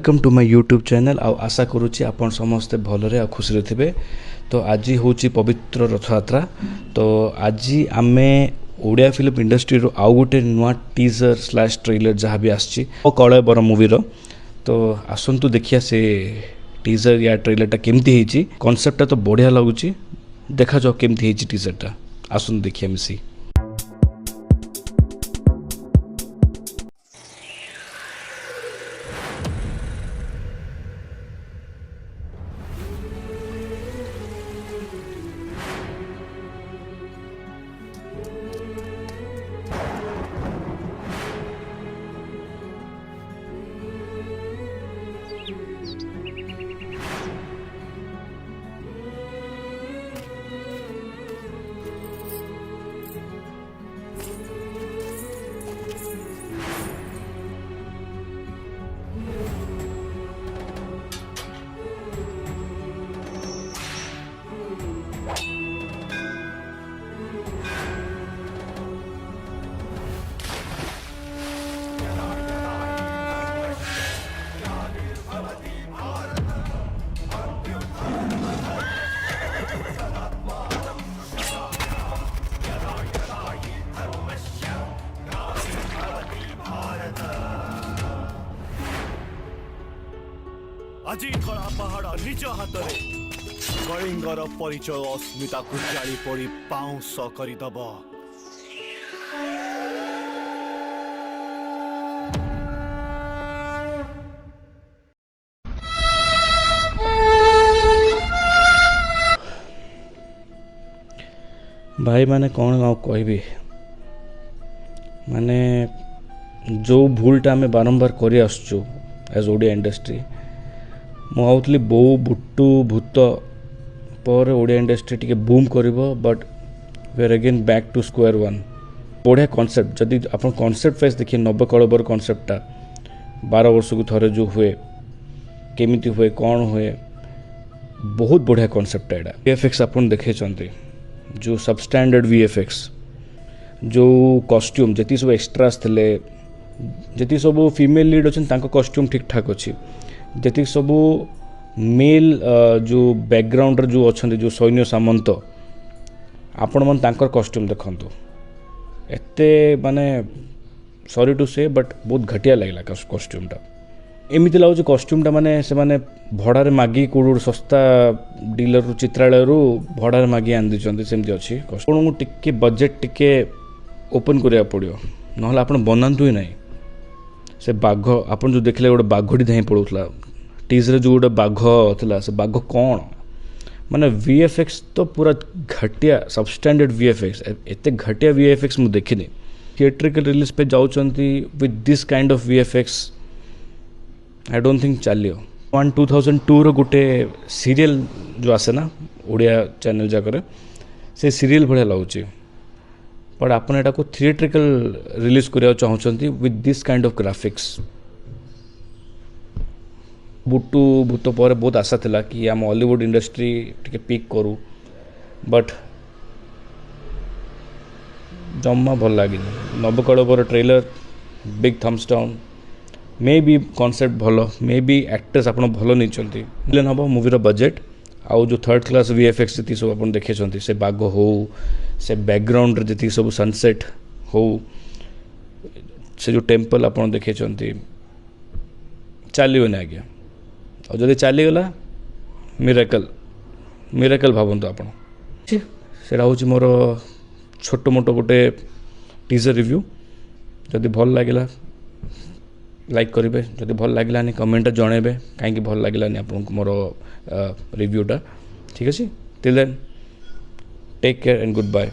Welcome to my YouTube channel आशा करुच्ची आपण समस्ते भलरे आ खुशी थे। तो आज हूँ पवित्र रथयात्रा। तो आज आम ओडिया फिल्म इंडस्ट्री आउ गोटे नुआ टीजर स्लैश ट्रेलर जहाँ भी आसी कलय बर मूवीर। तो आसतु देखिया से टीजर या ट्रेलरटा केमती होती। कॉन्सेप्टटा तो बढ़िया लगुच, देखा जाओ केमती होती टीजरटा। आसतु देखिया मिसी। আজি ধরা পাহাড় নিজ হাতরে কলিঙ্গর পরিচয় অস্মিতা জালি পড়ি পাউঁশ করিদব। भाई माने कौन कहबी, माने जो भूलटा आम बारंबार कर आसचु एज ओडिया इंडस्ट्री। मुझे बो बुट्टू भूत पर ओडिया इंडस्ट्री टी बूम कर, but we are again back to square one. बढ़िया कॉन्सेप्ट जदि आप कॉन्सेप्ट वाइज देखिए नब्बे कलबर कॉन्सेप्टटा 12 वर्ष को थरे जो हुए केमिति हुए कौन हुए, बहुत बढ़िया कॉन्सेप्ट है। वीएफएक्स आप देखे जो सबस्टैंडर्ड वीएफएक्स, जो कॉस्ट्यूम जी सब एक्स्ट्रास थे, जी सब फीमेल लीड अच्छा कॉस्ट्यूम ठीक ठाक अच्छी, जी सब मेल जो बैकग्राउंड जो अच्छा जो सैन्य सामंत आपण मन तांकर कॉस्ट्यूम देखंतु एते माने सॉरी टू से बट बहुत घटिया लगला कॉस्ट्यूमटा। एमती लगुच कॉस्ट्यूमटा माने से माने भड़ारे मागी कोड़ सस्ता डीलर चित्रालय भड़ारे मागी आनी दीचंती सेमती अच्छी। आपको टिके बजेट टिके ओपन करिया पड़ियो, नहले आपण बनातु ही नहीं। से बाघ आप जो देखले गोटे बाघटी धाई पड़ूला टीजर जो गोटे बाघ था से बाघ कौन माने वीएफएक्स तो पूरा घटिया सबस्टैंडर्ड वीएफएक्स। एते घटिया वीएफएक्स मुझे देखनी। थिएट्रिकल रिलीज पे जाउचंती with this kind of VFX I don't think चलियो। 2002 रो गोटे सीरियल जो आसे ना ओडिया चैनल जाकर से सीरियल भाया लगुच, बट आपन एटा को थिएट्रिकल रिलीज करिया चाहउचंती with this kind of graphics. बुट्टू भूत पर बहुत आशा थिला कि आम हॉलीवुड इंडस्ट्री टिके पिक करू, बट जम्मा भल लगे। नवकड़बर trailer big thumbs down. Maybe concept भल, मे बी एक्टर्स आप भल नहीं विलेन हम मूवीर बजेट आउ जो थर्ड क्लास वीएफएक्स जी सब आप देखे से बाघ हो से बैकग्राउंड जी सब सनसेट हो से जो टेम्पल आप देखे चलना आज्ञा। और जब चलीगला मिराकल मिराकल भावतु आप हूँ मोर छोट मोट गोटे टीजर रिव्यू। जदि भल लगे लाइक करेंगे, जदि भल लगे कमेंट जनइबे कहीं भल लगे आपको मोर रिव्यूटा। ठीक अच्छे, till then take care and good bye.